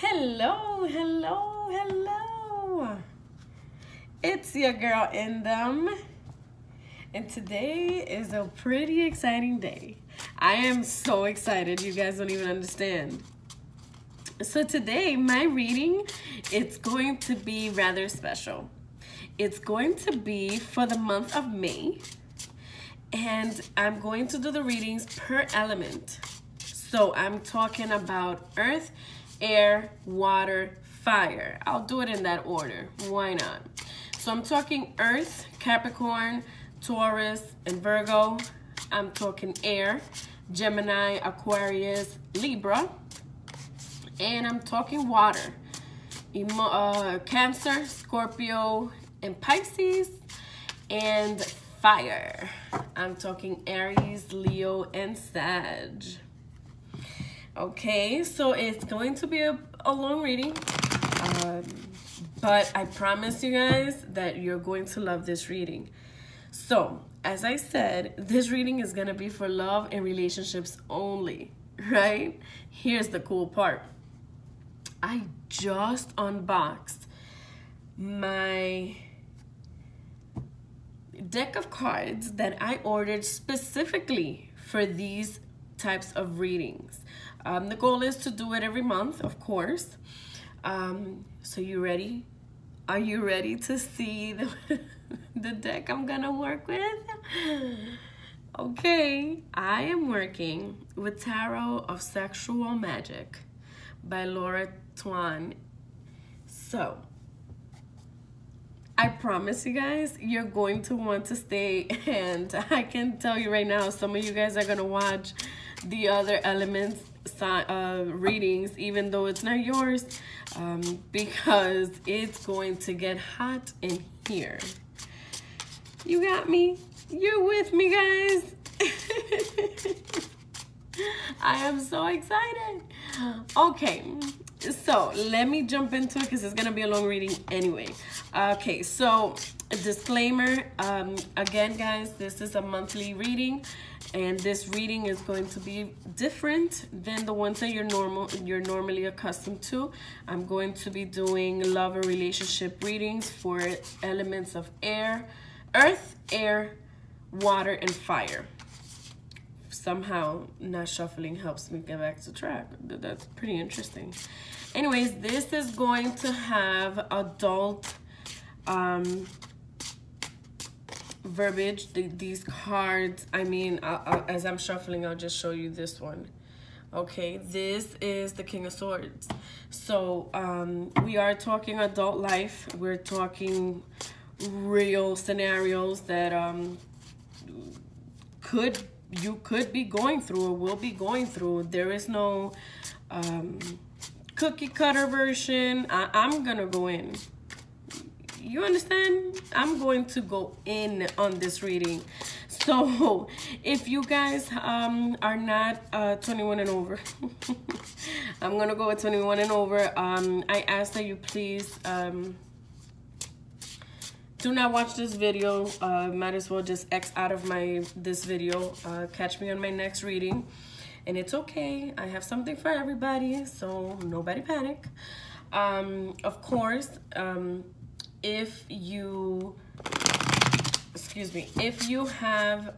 Hello, hello, hello. It's your girl Indum, and today is a pretty exciting day. I am so excited, you guys don't even understand. So today, my reading, it's going to be rather special. It's going to be for the month of May, and I'm going to do the readings per element. So I'm talking about earth, air, water, fire. I'll do it in that order. Why not? So I'm talking earth, Capricorn, Taurus, and Virgo. I'm talking air, Gemini, Aquarius, Libra. And I'm talking water, Cancer, Scorpio, and Pisces. And fire, I'm talking Aries, Leo, and Sag. Okay, so it's going to be a long reading, but I promise you guys that you're going to love this reading. So, as I said, this reading is going to be for love and relationships only, right? Here's the cool part. I just unboxed my deck of cards that I ordered specifically for these types of readings. The goal is to do it every month, of course. So you ready? Are you ready to see the deck I'm gonna work with? Okay, I am working with Tarot of Sexual Magic by Laura Tuan. So, I promise you guys, you're going to want to stay, and I can tell you right now, some of you guys are gonna watch the other elements readings, even though it's not yours, because it's going to get hot in here. You got me? You're with me, guys? I am so excited. Okay, so let me jump into it because it's gonna be a long reading anyway. Okay, so a disclaimer, again guys, this is a monthly reading, and this reading is going to be different than the ones that you're normally accustomed to. I'm going to be doing love and relationship readings for elements of air, earth, air, water, and fire. Somehow not shuffling helps me get back to track. That's pretty interesting. Anyways, this is going to have adult verbiage. These cards, I mean, as I'm shuffling, I'll just show you this one. Okay, this is the King of Swords. So we are talking adult life. We're talking real scenarios that you could be going through or will be going through. There is no cookie cutter version. I'm gonna go in. You understand? I'm going to go in on this reading. So if you guys are not 21 and over, I'm gonna go with 21 and over. I ask that you please do not watch this video. Might as well just X out of this video. Catch me on my next reading. And it's okay. I have something for everybody, so nobody panic. Of course, if you have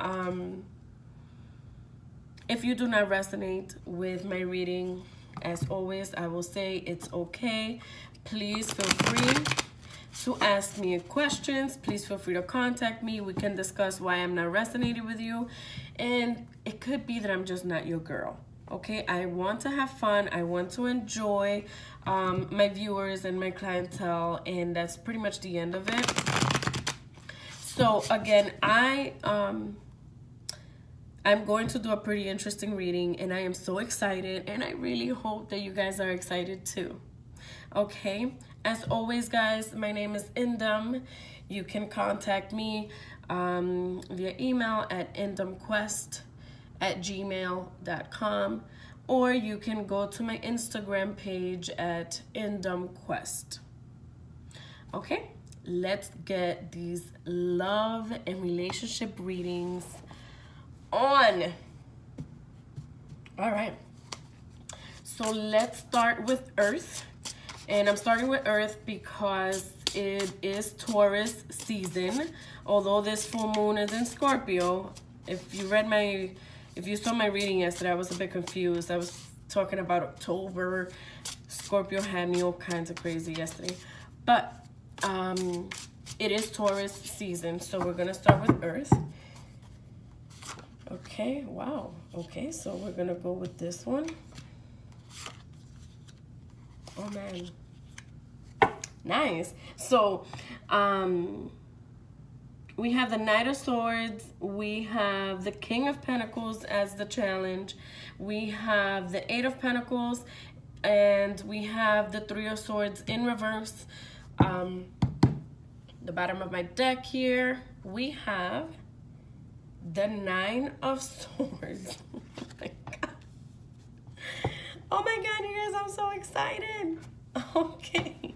if you do not resonate with my reading, as always, I will say it's okay. Please feel free to ask me questions. Please feel free to contact me. We can discuss why I'm not resonating with you. And it could be that I'm just not your girl. Okay, I want to have fun. I want to enjoy my viewers and my clientele, and that's pretty much the end of it. So again, I'm going to do a pretty interesting reading, and I am so excited, and I really hope that you guys are excited too. Okay, as always, guys, my name is Indum. You can contact me via email at indumquest@gmail.com, or you can go to my Instagram page at indumquest. Okay, let's get these love and relationship readings on. All right, so let's start with Earth. And I'm starting with Earth because it is Taurus season. Although this full moon is in Scorpio, if you saw my reading yesterday, I was a bit confused. I was talking about October. Scorpio had me all kinds of crazy yesterday. But it is Taurus season, so we're gonna start with Earth. Okay, wow. Okay, so we're gonna go with this one. Oh man, nice. So we have the Knight of Swords, we have the King of Pentacles as the challenge, we have the Eight of Pentacles, and we have the Three of Swords in reverse. The bottom of my deck here, we have the Nine of Swords. Oh my God, you guys, I'm so excited. Okay.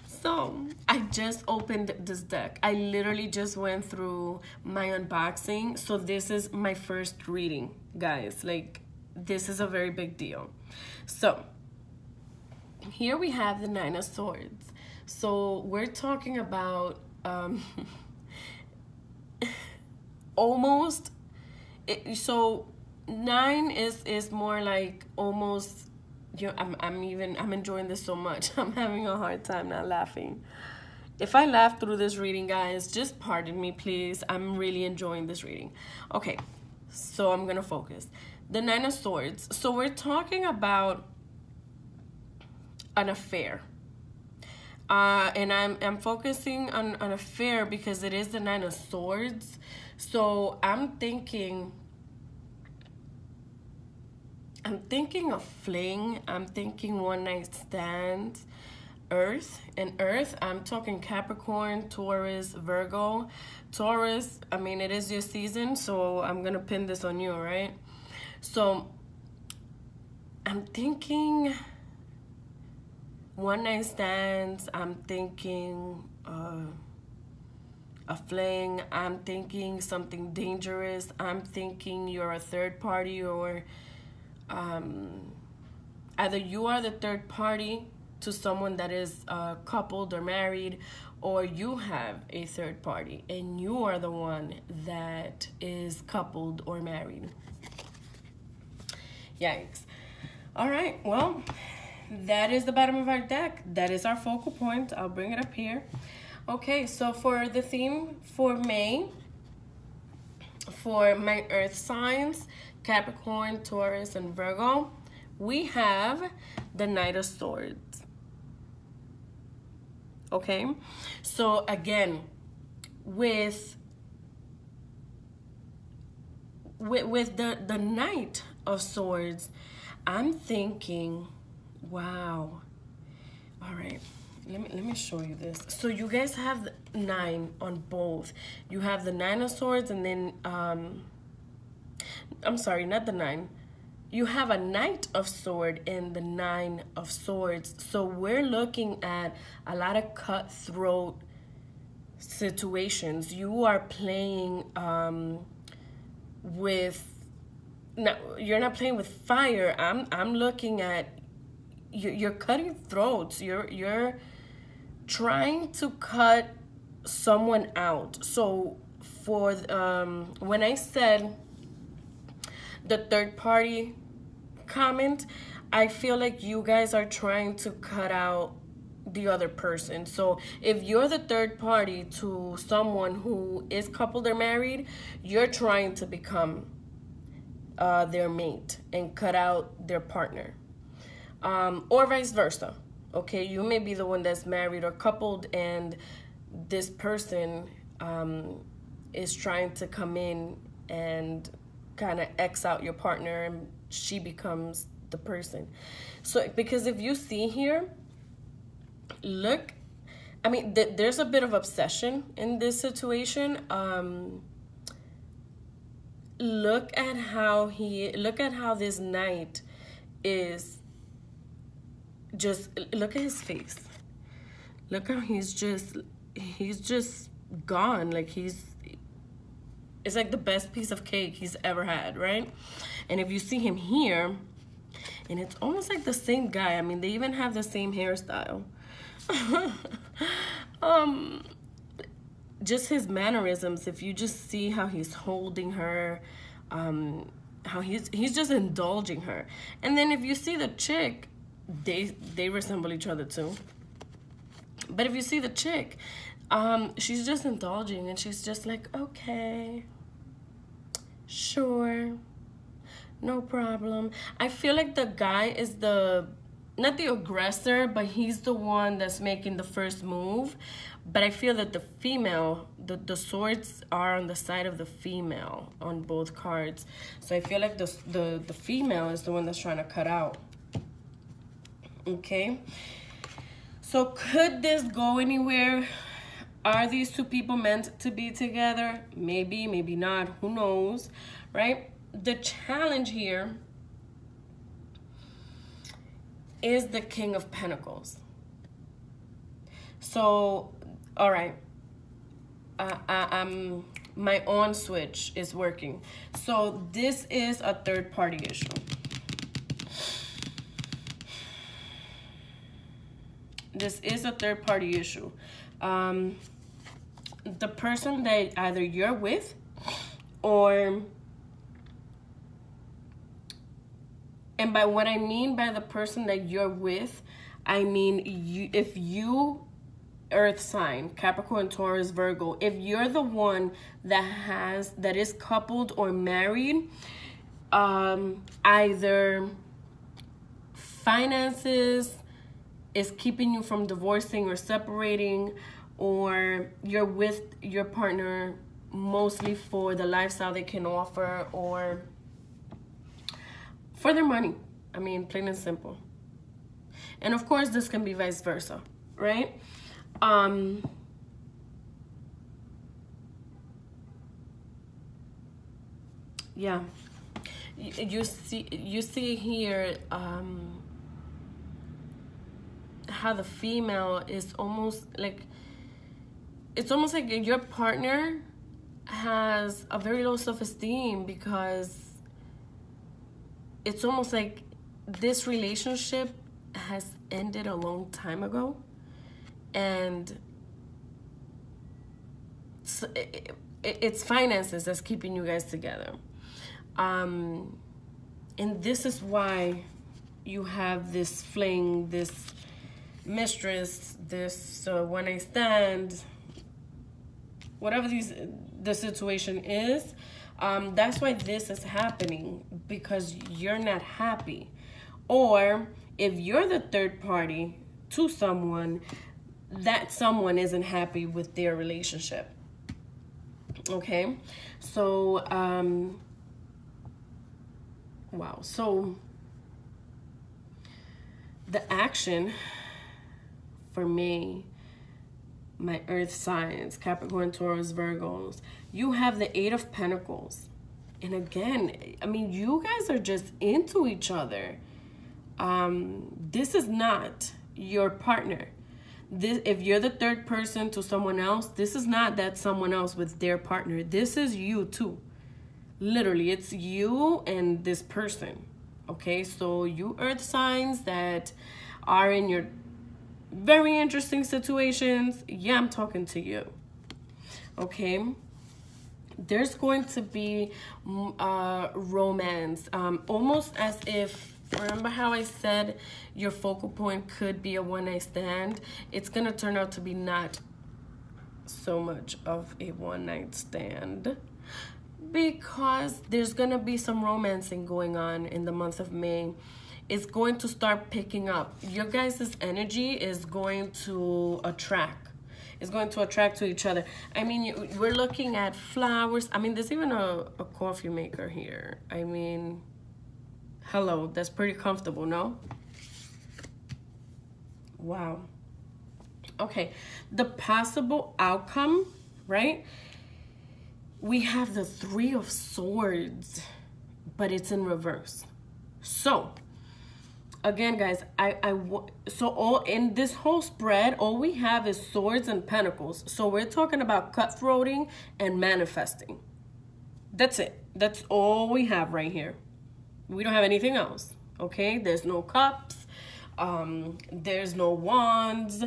So, I just opened this deck. I literally just went through my unboxing. So, this is my first reading, guys. Like, this is a very big deal. So, here we have the Nine of Swords. So, we're talking about almost... Nine is more like almost, I'm enjoying this so much. I'm having a hard time not laughing. If I laugh through this reading, guys, just pardon me, please. I'm really enjoying this reading. Okay, so I'm gonna focus. The Nine of Swords. So we're talking about an affair. And I'm focusing on an affair because it is the Nine of Swords. So I'm thinking of fling. I'm thinking one night stand. Earth. And Earth, I'm talking Capricorn, Taurus, Virgo. Taurus, I mean, it is your season, so I'm going to pin this on you, right? So I'm thinking one night stands. I'm thinking a fling. I'm thinking something dangerous. I'm thinking you're a third party, or either you are the third party to someone that is coupled or married, or you have a third party and you are the one that is coupled or married. Yikes. All right, well, that is the bottom of our deck. That is our focal point. I'll bring it up here. Okay, so for the theme for May, for my earth signs, Capricorn, Taurus, and Virgo, we have the Knight of Swords. Okay, so again, with the Knight of Swords, I'm thinking, wow. All right, let me show you this. So you guys have the 9 on both. You have the 9 of Swords, and then I'm sorry, not the 9. You have a Knight of Sword and the 9 of Swords. So we're looking at a lot of cutthroat situations. You are playing with, no, you're not playing with fire. I'm looking at, you're cutting throats. You're trying to cut someone out. So for when I said the third party comment, I feel like you guys are trying to cut out the other person. So if you're the third party to someone who is coupled or married, you're trying to become their mate and cut out their partner, or vice versa. Okay, you may be the one that's married or coupled, and this person is trying to come in and kind of X out your partner, and she becomes the person. So because if you see here, look, I mean, there's a bit of obsession in this situation. Look at how this knight is just, look at his face. Look how he's just gone. Like it's like the best piece of cake he's ever had, right? And if you see him here, And it's almost like the same guy. I mean, they even have the same hairstyle. Just his mannerisms, if you just see how he's holding her, how he's just indulging her. And then if you see the chick, they resemble each other too. But if you see the chick, she's just indulging, and she's just like, okay, sure, no problem. I feel like the guy is not the aggressor, but he's the one that's making the first move. But I feel that the female, the swords are on the side of the female on both cards. So I feel like the female is the one that's trying to cut out. Okay. So could this go anywhere? Are these two people meant to be together? Maybe, maybe not. Who knows, right? The challenge here is the King of Pentacles. So, all right. My on switch is working. So this is a third party issue. This is a third party issue. The person that either you're with, or, and by what I mean by the person that you're with, I mean if you earth sign, Capricorn, Taurus, Virgo, if you're the one that is coupled or married, either finances is keeping you from divorcing or separating, or you're with your partner mostly for the lifestyle they can offer or for their money. I mean, plain and simple. And of course, this can be vice versa, right? Yeah. You see here, how the female is almost like, it's almost like your partner has a very low self-esteem, because it's almost like this relationship has ended a long time ago, and it's finances that's keeping you guys together. And this is why you have this fling, this mistress, this one night stand, whatever the situation is. That's why this is happening, because you're not happy. Or if you're the third party to someone, that someone isn't happy with their relationship. Okay, so wow. So the action for me, my earth signs, Capricorn, Taurus, Virgos, you have the Eight of Pentacles. And again, I mean, you guys are just into each other. This is not your partner. If you're the third person to someone else, this is not that someone else with their partner. This is you too. Literally, it's you and this person. Okay, so you earth signs that are in your very interesting situations, yeah, I'm talking to you. Okay, there's going to be romance, almost as if, remember how I said your focal point could be a one-night stand? It's gonna turn out to be not so much of a one-night stand, because there's gonna be some romancing going on in the month of May. It's going to start picking up. Your guys' energy is going to attract. It's going to attract to each other. I mean, we're looking at flowers. I mean, there's even a coffee maker here. I mean, hello, that's pretty comfortable, no? Wow. Okay, the possible outcome, right? We have the Three of Swords, but it's in reverse. So, again, guys, so all in this whole spread, all we have is swords and pentacles. So we're talking about cutthroating and manifesting. That's it. That's all we have right here. We don't have anything else. okay? There's no cups, there's no wands.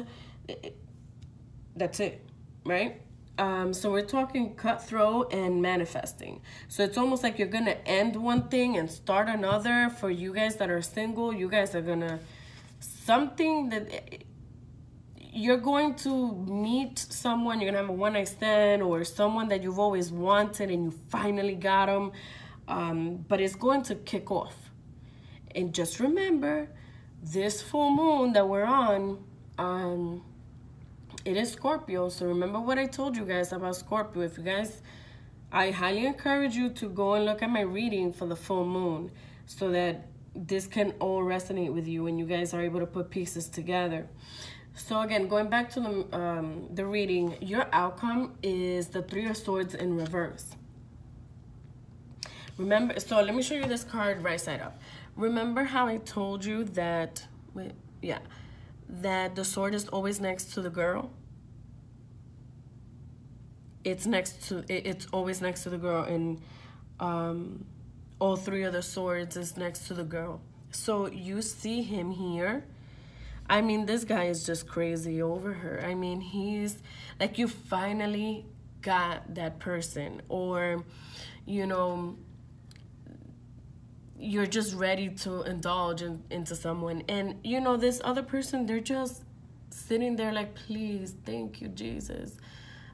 That's it, right? So we're talking cutthroat and manifesting. So it's almost like you're gonna end one thing and start another. For you guys that are single, you guys are gonna, something that you're going to meet someone, you're gonna have a one night stand, or someone that you've always wanted and you finally got them. But it's going to kick off. And just remember, this full moon that we're on, it is Scorpio. So remember what I told you guys about Scorpio. If you guys, I highly encourage you to go and look at my reading for the full moon, so that this can all resonate with you and you guys are able to put pieces together. So again, going back to the reading, your outcome is the Three of Swords in reverse. Remember, so let me show you this card right side up. Remember how I told you that, that the sword is always next to the girl? It's always next to the girl, and all three of the swords is next to the girl. So you see him here. I mean, this guy is just crazy over her. I mean, he's like, you finally got that person, or, you know, you're just ready to indulge into someone. And, you know, this other person, they're just sitting there like, please, thank you, Jesus.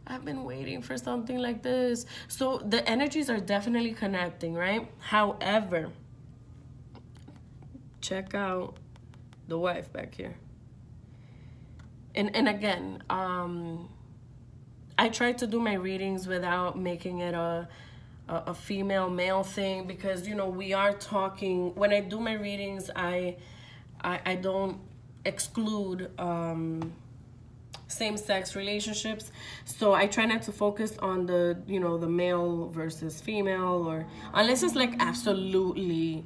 I've been waiting for something like this. So the energies are definitely connecting, right? However, check out the wife back here. And again, I try to do my readings without making it a female male thing, because, you know, we are talking, when I do my readings, I don't exclude same-sex relationships. So I try not to focus on the, you know, the male versus female, or unless it's like absolutely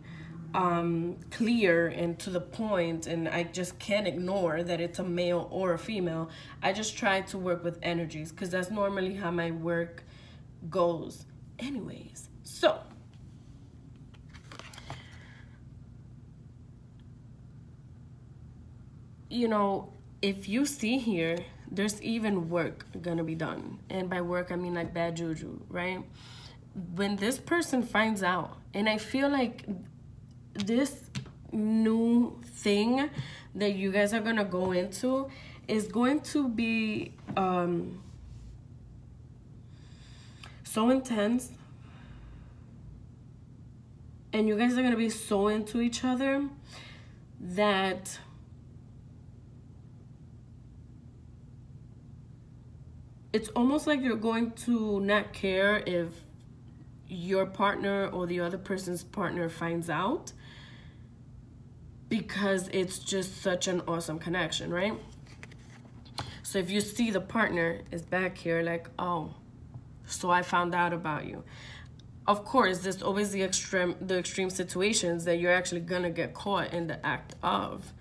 clear and to the point, and I just can't ignore that it's a male or a female. I just try to work with energies, because that's normally how my work goes anyways. So you know, if you see here, there's even work gonna be done. And by work, I mean like bad juju, right? When this person finds out, and I feel like this new thing that you guys are gonna go into is going to be so intense, and you guys are gonna be so into each other that it's almost like you're going to not care if your partner or the other person's partner finds out, because it's just such an awesome connection, right? So if you see the partner is back here like, oh, so I found out about you. Of course, there's always the extreme situations that you're actually gonna get caught in the act of.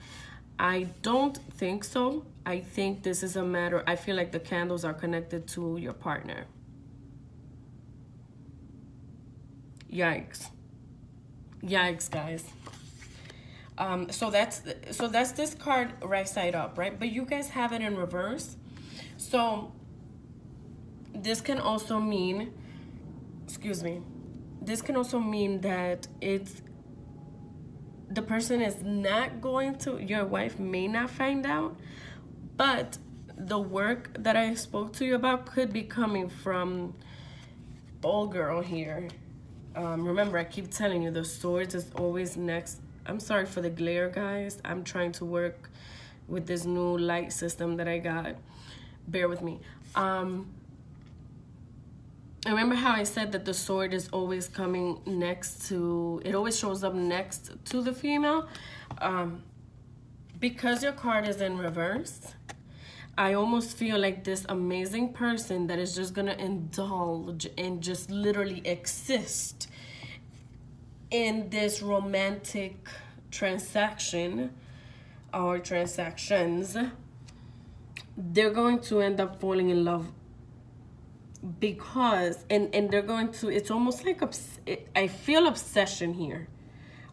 I don't think so. I think this is a matter, I feel like the candles are connected to your partner. Yikes. Yikes, guys. So that's this card right side up, right? But you guys have it in reverse. So this can also mean, this can also mean that the person is not going to, your wife may not find out, but the work that I spoke to you about could be coming from old girl here. Remember, I keep telling you, the swords is always next. I'm sorry for the glare, guys. I'm trying to work with this new light system that I got. Bear with me. Remember how I said that the sword is always coming next to, it always shows up next to the female? Because your card is in reverse, I almost feel like this amazing person that is just gonna indulge and just literally exist in this romantic transaction or transactions, they're going to end up falling in love, because and they're going to, it's almost like I feel obsession here.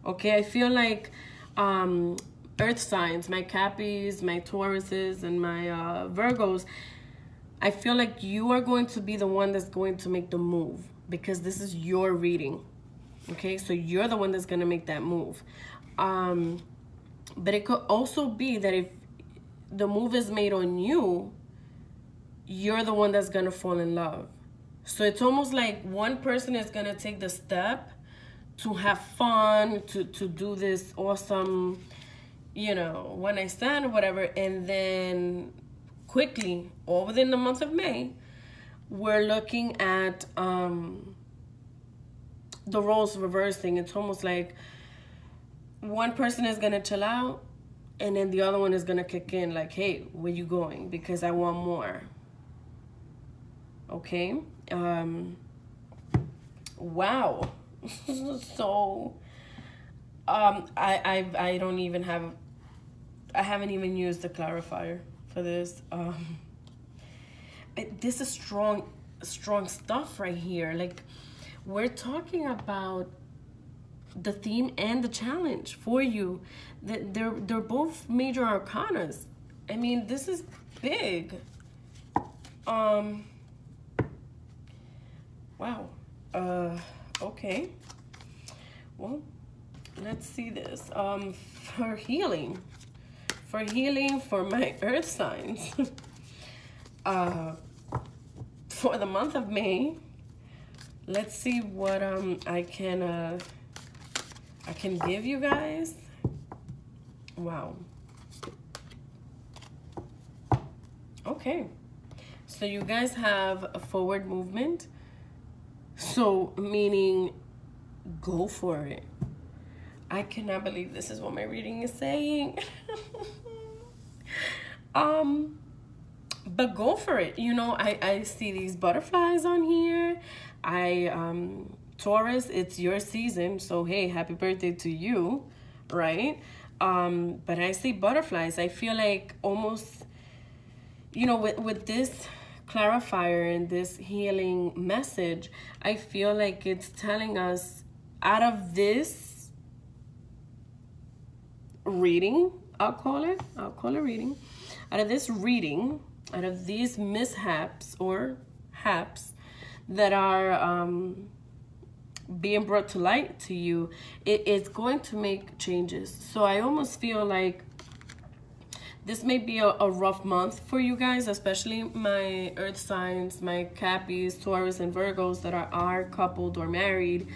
Okay, I feel like earth signs, my Cappies, my Tauruses, and my Virgos, I feel like you are going to be the one that's going to make the move, because this is your reading. Okay, so you're the one that's going to make that move. But it could also be that if the move is made on you, you're the one that's going to fall in love. So it's almost like one person is going to take the step to have fun, to do this awesome, you know, one night stand or whatever. And then quickly, all within the month of May, we're looking at the roles reversing. It's almost like one person is going to chill out, and then the other one is going to kick in like, hey, where you going? Because I want more. Okay? Wow. So, I don't even have, I haven't even used the clarifier for this. This is strong stuff right here. Like, we're talking about the theme and the challenge for you. They're both major arcanas. I mean, this is big. Wow. Okay. Well, let's see this. For healing for my earth signs. For the month of May, let's see what I can give you guys. Wow. Okay. So you guys have a forward movement. So meaning go for it. I cannot believe this is what my reading is saying. But go for it. You know, I see these butterflies on here. Taurus, it's your season, so hey, happy birthday to you, right? But I see butterflies. I feel like almost, you know, with this clarifier and this healing message, I feel like it's telling us, out of this reading, I'll call it reading, out of this reading, out of these mishaps or haps that are being brought to light to you, it's going to make changes. So I almost feel like this may be a rough month for you guys, especially my earth signs, my Cappies, Taurus, and Virgos that are coupled or married.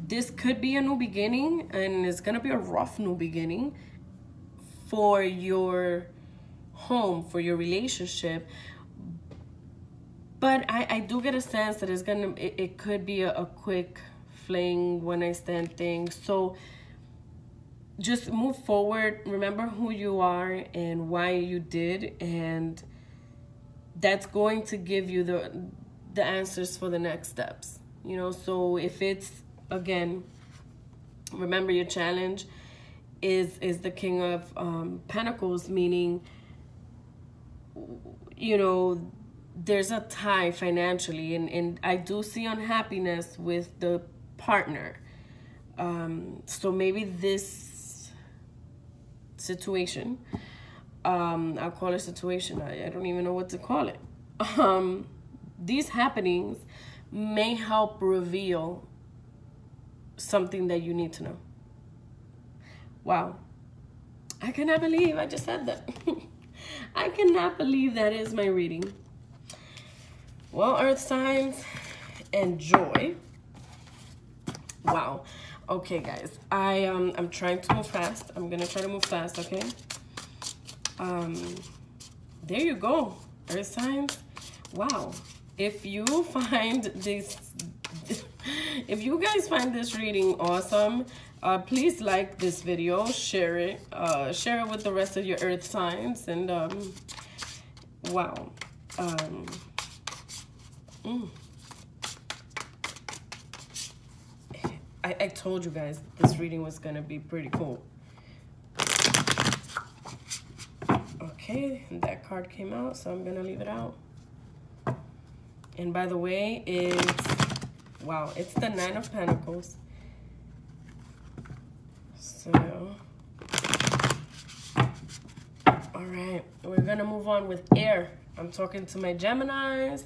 This could be a new beginning, and it's going to be a rough new beginning for your home, for your relationship. But I do get a sense that it could be a quick fling, one night stand thing. So just move forward. Remember who you are and why you did, and that's going to give you the answers for the next steps. You know, so if it's, again, remember your challenge is the King of Pentacles, meaning, you know, there's a tie financially, and I do see unhappiness with the partner. So maybe this situation, I'll call it situation, I don't even know what to call it. These happenings may help reveal something that you need to know. Wow. I cannot believe I just said that. I cannot believe that is my reading. Well, earth signs, enjoy. Wow. Okay, guys. I'm trying to move fast. I'm gonna try to move fast, okay? There you go, earth signs. Wow. If you find this, if you guys find this reading awesome, please like this video, share it with the rest of your earth signs, and wow. I told you guys this reading was gonna be pretty cool. Okay, and that card came out, so I'm gonna leave it out. And by the way, it's the Nine of Pentacles. So, all right, we're gonna move on with air. I'm talking to my Geminis,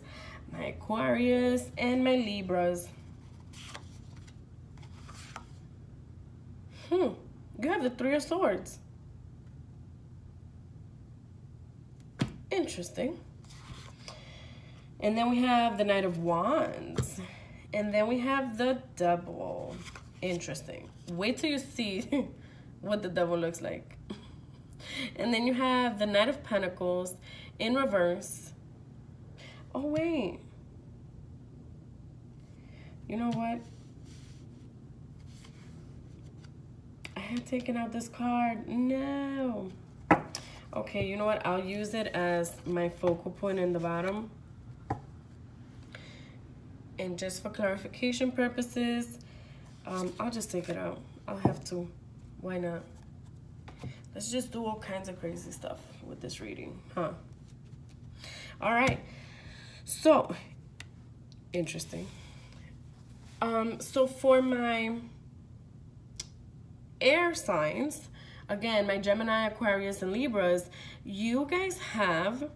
my Aquarius, and my Libras. You have the Three of Swords. Interesting. And then we have the Knight of Wands. And then we have the Devil. Interesting. Wait till you see what the Devil looks like. And then you have the Knight of Pentacles in reverse. Oh, wait. You know what? I had taken out this card. No. Okay, you know what? I'll use it as my focal point in the bottom. And just for clarification purposes, I'll just take it out. I'll have to. Why not? Let's just do all kinds of crazy stuff with this reading, huh? All right. So, interesting. So for my air signs, again, my Gemini, Aquarius, and Libras, you guys have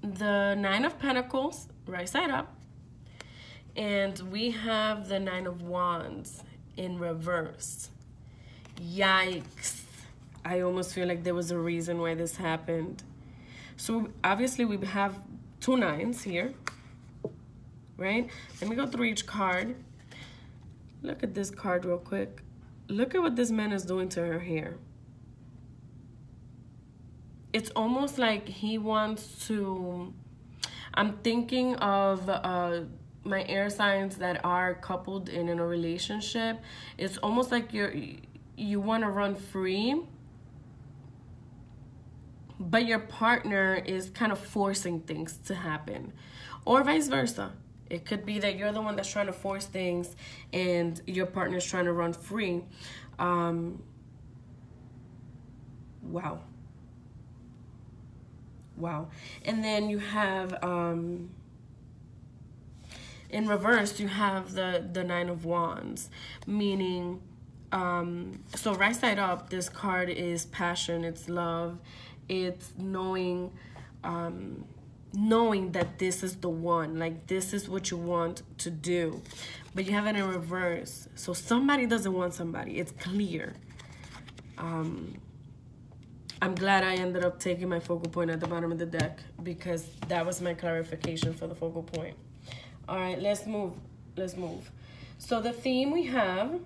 the Nine of Pentacles, right side up, and we have the Nine of Wands in reverse. Yikes. I almost feel like there was a reason why this happened. So obviously we have two nines here, right? Let me go through each card. Look at this card real quick. Look at what this man is doing to her hair. It's almost like he wants to... I'm thinking of my air signs that are coupled in a relationship. It's almost like you want to run free, but your partner is kind of forcing things to happen, or vice versa. It could be that you're the one that's trying to force things and your partner's trying to run free. Wow. And then you have, in reverse, you have the Nine of Wands, meaning, so right side up, this card is passion, it's love, it's knowing that this is the one, like this is what you want to do, but you have it in reverse. So somebody doesn't want somebody. It's clear. I'm glad I ended up taking my focal point at the bottom of the deck, because that was my clarification for the focal point. All right, let's move. So the theme we have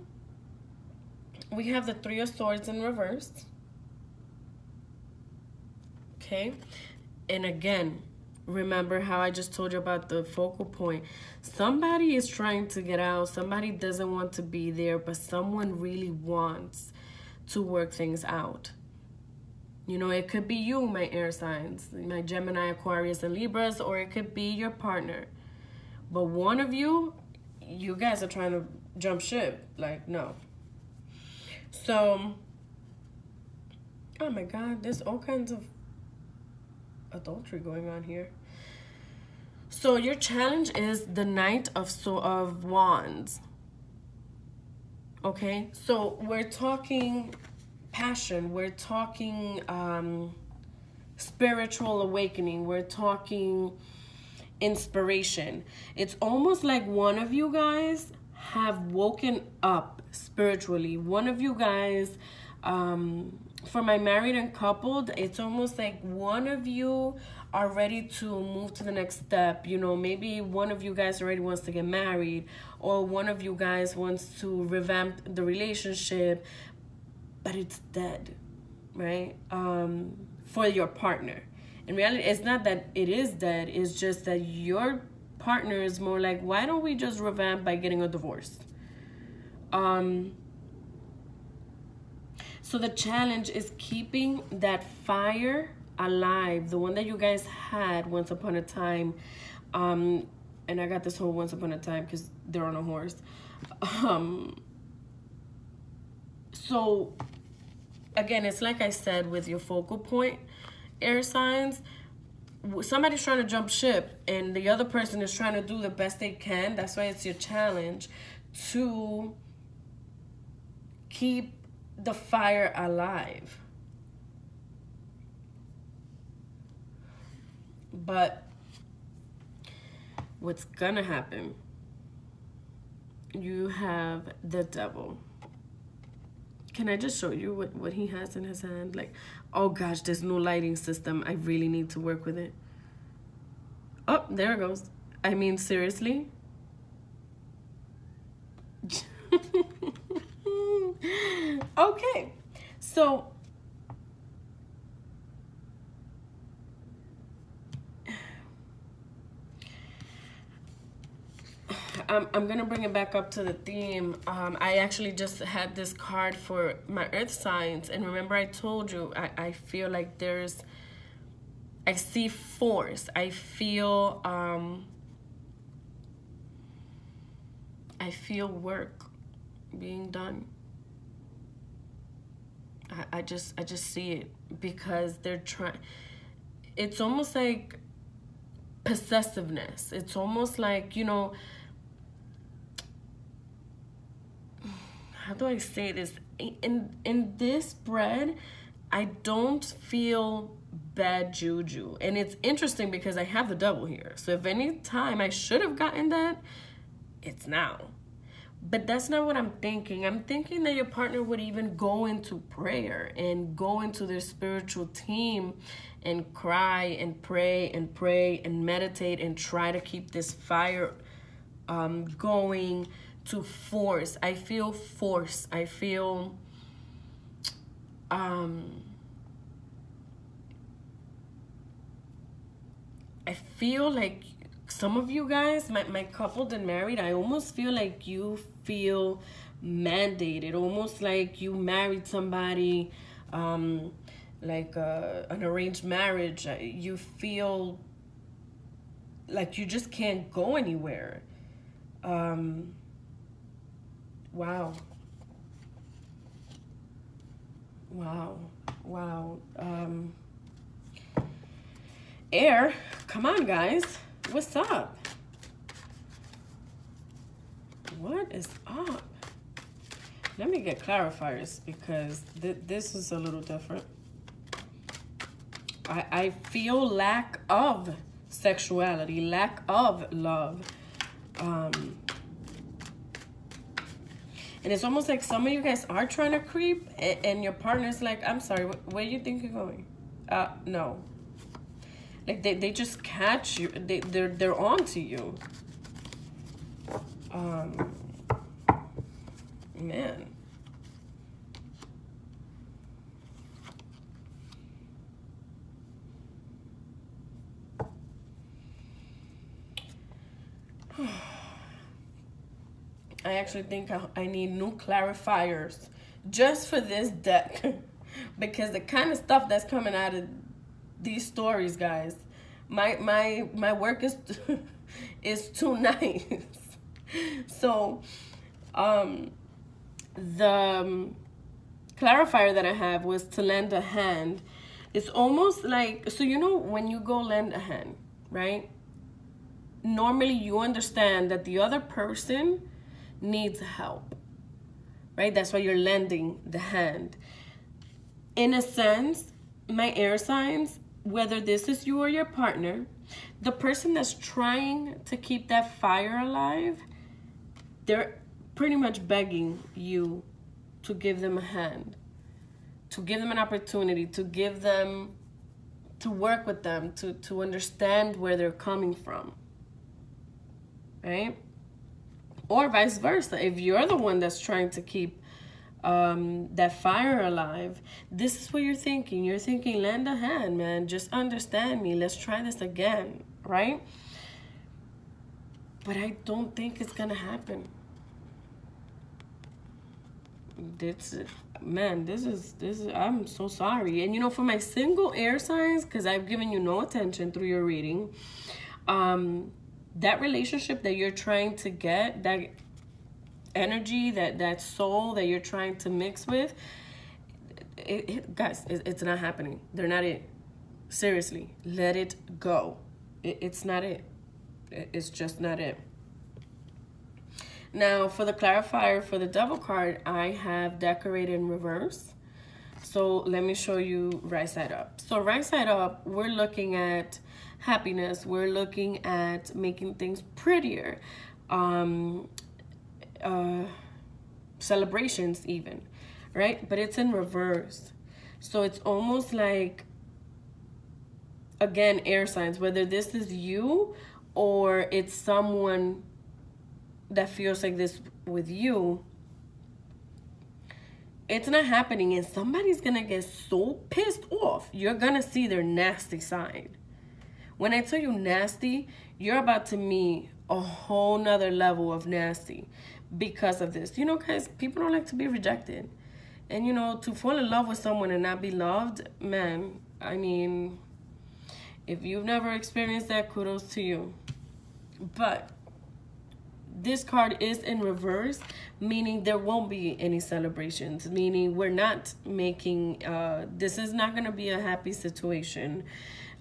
the Three of Swords in reverse. Okay, and again, remember how I just told you about the focal point. Somebody is trying to get out. Somebody doesn't want to be there, but someone really wants to work things out. You know, it could be you, my air signs, my Gemini, Aquarius, and Libras, or it could be your partner. But one of you guys are trying to jump ship. Like, no. So, oh my God, there's all kinds of adultery going on here. So your challenge is the Knight of Wands. Okay, so we're talking passion, we're talking spiritual awakening, we're talking inspiration. It's almost like one of you guys have woken up spiritually. One of you guys, for my married and coupled, it's almost like one of you are ready to move to the next step. You know, maybe one of you guys already wants to get married, or one of you guys wants to revamp the relationship, but it's dead, right? For your partner. In reality, it's not that it is dead, it's just that your partner is more like, why don't we just revamp by getting a divorce? So the challenge is keeping that fire alive, the one that you guys had once upon a time. And I got this whole once upon a time because they're on a horse. So again, it's like I said with your focal point air signs, somebody's trying to jump ship and the other person is trying to do the best they can. That's why it's your challenge to keep the fire alive. But what's gonna happen? You have the devil. Can I just show you what he has in his hand? Like, oh gosh, this new lighting system, I really need to work with it. Oh, there it goes. I mean, seriously? Okay, so I'm gonna bring it back up to the theme. I actually just had this card for my earth signs, and remember I told you I feel like I see force. I feel work being done. I just see it because they're trying. It's almost like possessiveness. It's almost like, you know, how do I say this? In this bread, I don't feel bad juju. And it's interesting because I have the devil here. So if any time I should have gotten that, it's now. But that's not what I'm thinking. I'm thinking that your partner would even go into prayer and go into their spiritual team and cry and pray and meditate and try to keep this fire going to force. I feel force. I feel like some of you guys, my couple that married, I almost feel like you feel mandated, almost like you married somebody, like an arranged marriage. You feel like you just can't go anywhere. Wow. Air, come on, guys. What's up? What is up? Let me get clarifiers because this is a little different. I feel lack of sexuality, lack of love. And it's almost like some of you guys are trying to creep and your partner's like, I'm sorry, where do you think you're going? No. Like they just catch you. They're on to you. Man. I actually think I need new clarifiers just for this deck because the kind of stuff that's coming out of these stories, guys, my work is is too nice. So the clarifier that I have was to lend a hand. It's almost like, so you know when you go lend a hand, right? Normally you understand that the other person needs help, right? That's why you're lending the hand. In a sense, my air signs, whether this is you or your partner, the person that's trying to keep that fire alive, they're pretty much begging you to give them a hand, to give them an opportunity, to give them, to work with them, to understand where they're coming from, right? Or vice versa. If you're the one that's trying to keep that fire alive, this is what you're thinking. You're thinking, lend a hand, man. Just understand me. Let's try this again, right? But I don't think it's gonna happen. This is, I'm so sorry. And you know, for my single air signs, because I've given you no attention through your reading, that relationship that you're trying to get, that energy, that soul that you're trying to mix with, guys, it's not happening. They're not it. Seriously, let it go. It's not it. It's just not it. Now, for the clarifier for the Devil card, I have decorated in reverse. So let me show you right side up. So right side up, we're looking at happiness. We're looking at making things prettier. Celebrations even, right? But it's in reverse. So it's almost like, again, air signs, whether this is you or it's someone that feels like this with you, it's not happening, and somebody's gonna get so pissed off. You're gonna see their nasty side. When I tell you nasty, you're about to meet a whole nother level of nasty because of this. You know, guys, people don't like to be rejected. And, you know, to fall in love with someone and not be loved, man, I mean, if you've never experienced that, kudos to you. But this card is in reverse, meaning there won't be any celebrations, meaning we're not making, this is not going to be a happy situation.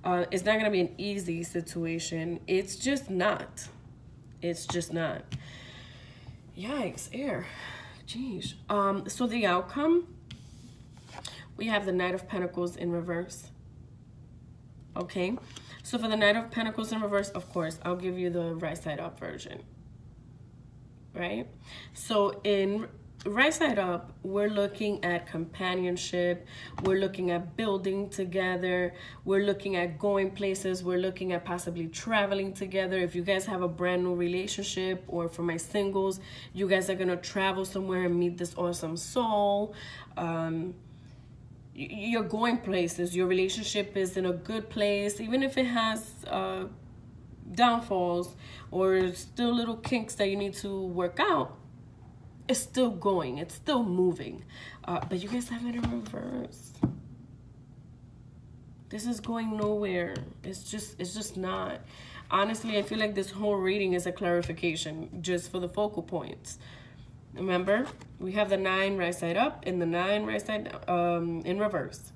It's not going to be an easy situation. It's just not. It's just not. Yikes, air. Jeez. So the outcome, we have the Knight of Pentacles in reverse. Okay. So for the Knight of Pentacles in reverse, of course, I'll give you the right side up version. Right? So in right side up, we're looking at companionship. We're looking at building together. We're looking at going places. We're looking at possibly traveling together. If you guys have a brand new relationship, or for my singles, you guys are going to travel somewhere and meet this awesome soul. You're going places. Your relationship is in a good place, even if it has downfalls or still little kinks that you need to work out. It's still going. It's still moving. But you guys have it in reverse. This is going nowhere. It's just not. Honestly, I feel like this whole reading is a clarification just for the focal points. Remember, we have the 9 right side up and the 9 right side in reverse.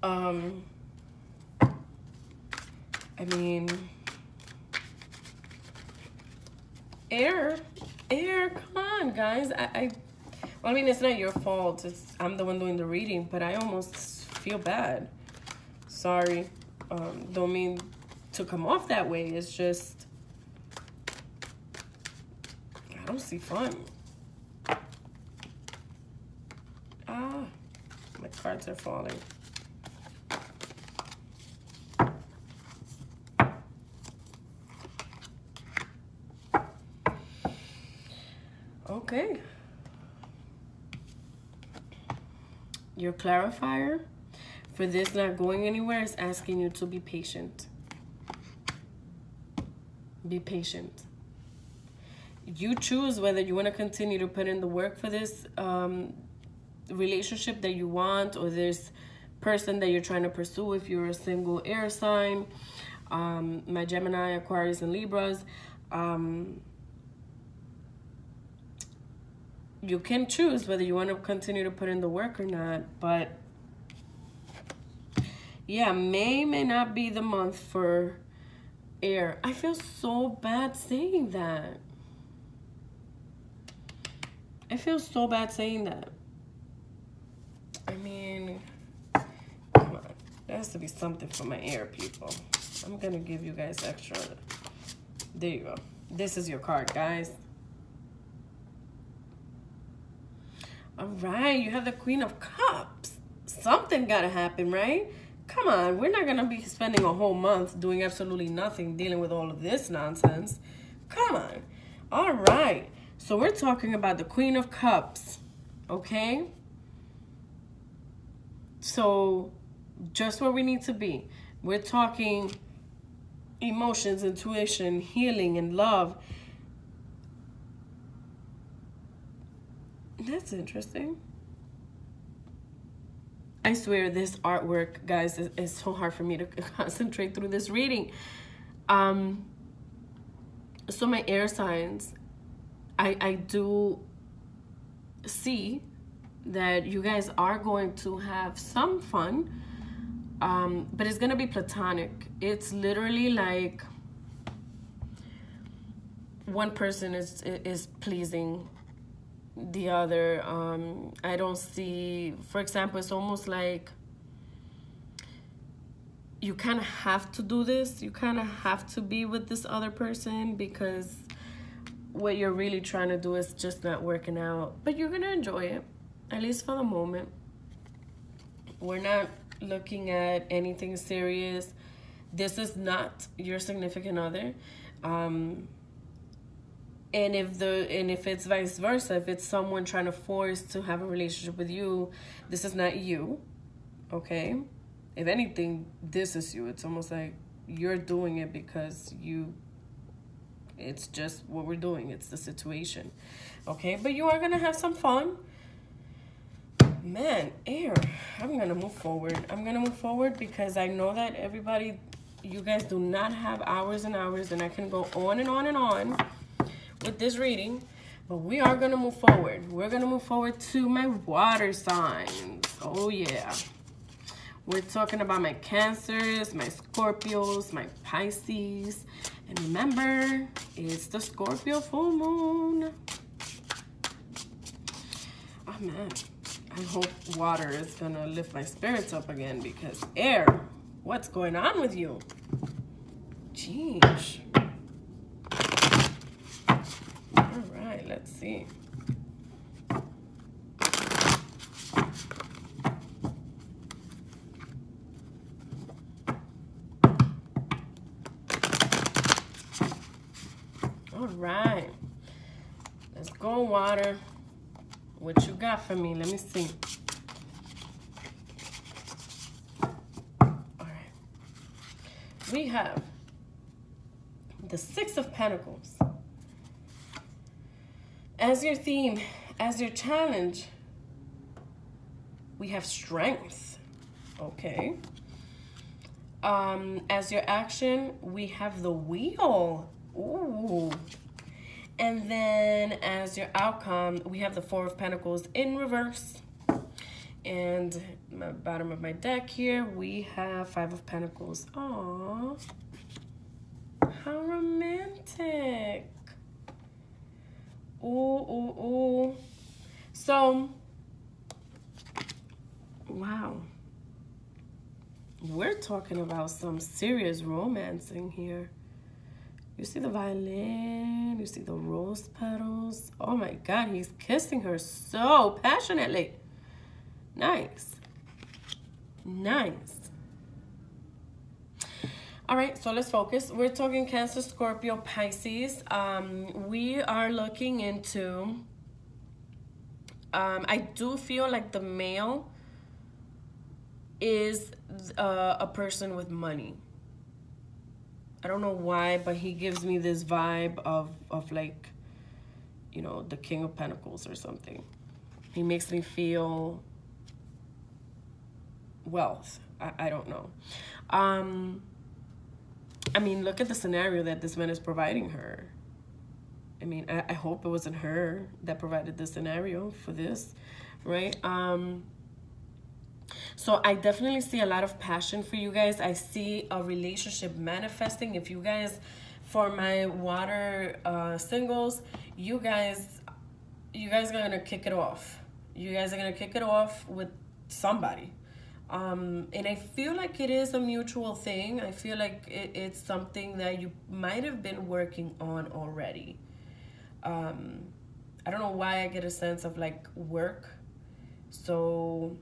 I mean, air, come on, guys. Well, I mean, it's not your fault. I'm the one doing the reading, but I almost feel bad. Sorry. Don't mean to come off that way. It's just, I don't see fun. Ah, my cards are falling. Okay. Your clarifier for this not going anywhere is asking you to be patient. Be patient. You choose whether you want to continue to put in the work for this relationship that you want, or this person that you're trying to pursue if you're a single air sign. My Gemini, Aquarius, and Libras. You can choose whether you want to continue to put in the work or not, but yeah, May not be the month for air. I feel so bad saying that. I feel so bad saying that. I mean, come on. There has to be something for my air people. I'm going to give you guys extra. There you go. This is your card, guys. All right, you have the Queen of Cups. Something got to happen, right? Come on, we're not going to be spending a whole month doing absolutely nothing, dealing with all of this nonsense. Come on. All right, so we're talking about the Queen of Cups, okay? So just where we need to be. We're talking emotions, intuition, healing, and love. That's interesting. I swear this artwork, guys, is so hard for me to concentrate through this reading. So my air signs, I do see that you guys are going to have some fun, but it's going to be platonic. It's literally like one person is pleasing the other. I don't see, for example, it's almost like you kind of have to do this. You kind of have to be with this other person because what you're really trying to do is just not working out. But you're going to enjoy it, at least for the moment. We're not looking at anything serious. This is not your significant other. And if it's vice versa, if it's someone trying to force to have a relationship with you, this is not you, okay? If anything, this is you. It's almost like you're doing it because it's just what we're doing. It's the situation, okay? But you are going to have some fun. Man, air. I'm going to move forward. I'm going to move forward because I know that everybody, you guys do not have hours and hours, and I can go on and on and on with this reading, but we are going to move forward. We're going to move forward to my water signs. Oh, yeah. We're talking about my Cancers, my Scorpios, my Pisces. And remember, it's the Scorpio full moon. Oh, man. I hope water is going to lift my spirits up again because air, what's going on with you? Jeez. All right, let's see. All right. Let's go, water. What you got for me? Let me see. All right. We have the Six of Pentacles. As your theme, as your challenge, we have strength. Okay. As your action, we have the Wheel. Ooh. And then as your outcome, we have the Four of Pentacles in reverse. And my bottom of my deck here, we have Five of Pentacles. Aww. How romantic. Ooh, ooh, ooh. So, wow. We're talking about some serious romancing here. You see the violin, you see the rose petals. Oh my God, he's kissing her so passionately. Nice. Nice. All right, so let's focus. We're talking Cancer, Scorpio, Pisces. We are looking into, I do feel like the male is a person with money. I don't know why, but he gives me this vibe of like, you know, the King of Pentacles or something. He makes me feel wealth. I don't know. I mean, look at the scenario that this man is providing her. I mean, I hope it wasn't her that provided the scenario for this, right? So I definitely see a lot of passion for you guys. I see a relationship manifesting. If you guys, for my water singles, you guys are gonna kick it off. You guys are gonna kick it off with somebody. And I feel like it is a mutual thing. I feel like it's something that you might have been working on already. I don't know why I get a sense of like work. So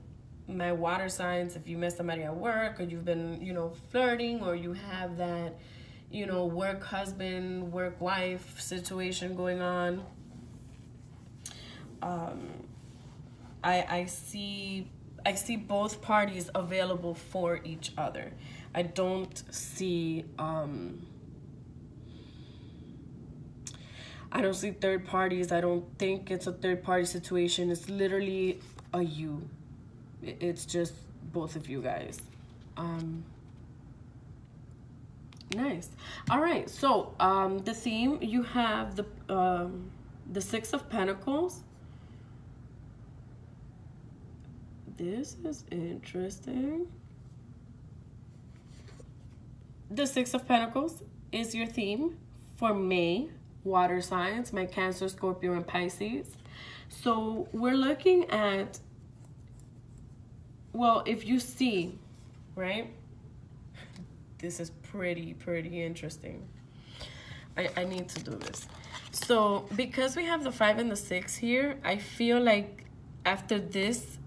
my water signs, if you met somebody at work or you've been, you know, flirting, or you have that, you know, work husband, work wife situation going on, I see both parties available for each other. I don't see third parties. I don't think it's a third party situation. It's literally a you. It's just both of you guys. Nice. All right. So the theme, you have the Six of Pentacles. This is interesting. The Six of Pentacles is your theme for May water signs, my Cancer, Scorpio, and Pisces. So we're looking at, well, if you see, right? This is pretty interesting. I need to do this. So because we have the 5 and the 6 here, I feel like after this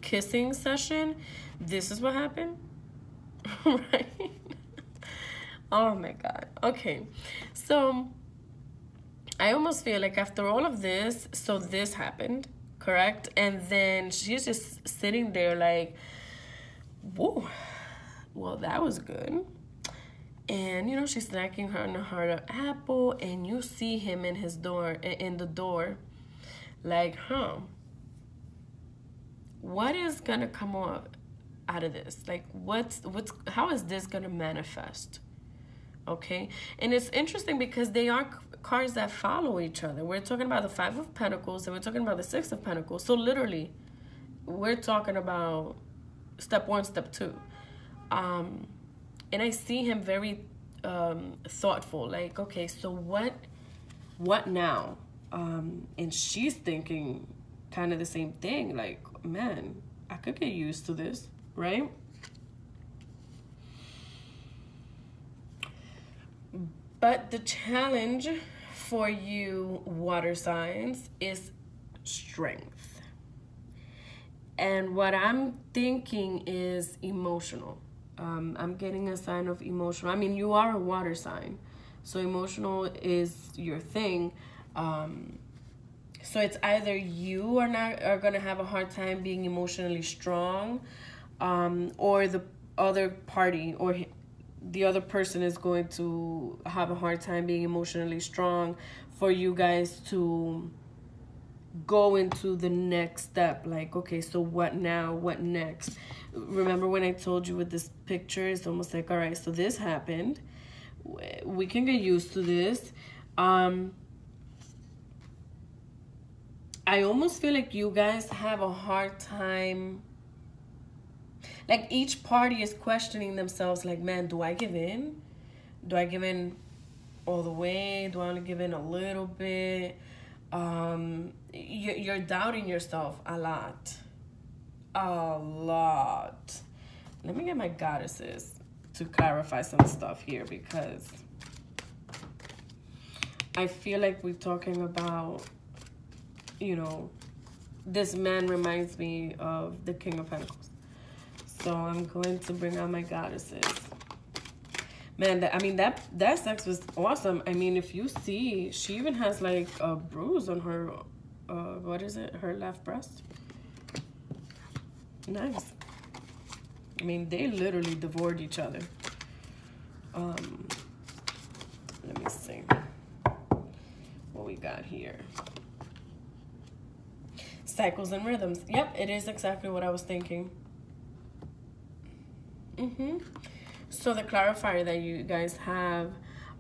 kissing session, this is what happened. Right? Oh my God. Okay. So I almost feel like after all of this, so this happened, correct? And then she's just sitting there like, whoa, well, that was good. And, you know, she's snacking her on her apple, and you see him in the door, like, what is gonna come out of this? Like, how is this gonna manifest? Okay, and it's interesting because they are cards that follow each other. We're talking about the 5 of Pentacles, and we're talking about the 6 of Pentacles. So literally, we're talking about step 1, step 2. And I see him very thoughtful, like, okay, so what now? And she's thinking kind of the same thing, like, man, I could get used to this, right? But the challenge for you water signs is strength. And what I'm thinking is emotional. I'm getting a sign of emotional. I mean, you are a water sign, so emotional is your thing. So it's either you are gonna have a hard time being emotionally strong, or the other party or the other person is going to have a hard time being emotionally strong for you guys to go into the next step. Like, okay, so what now? What next? Remember when I told you with this picture, it's almost like, all right, so this happened. We can get used to this. I almost feel like you guys have a hard time. Like, each party is questioning themselves, like, man, do I give in? Do I give in all the way? Do I only give in a little bit? You're doubting yourself a lot. Let me get my goddesses to clarify some stuff here, because I feel like we're talking about, you know, this man reminds me of the King of Pentacles. So I'm going to bring out my goddesses. Man, that sex was awesome. I mean, if you see, she even has like a bruise on her, what is it? Her left breast. Nice. I mean, they literally devoured each other. Let me see what we got here. Cycles and rhythms. Yep, it is exactly what I was thinking. So the clarifier that you guys have,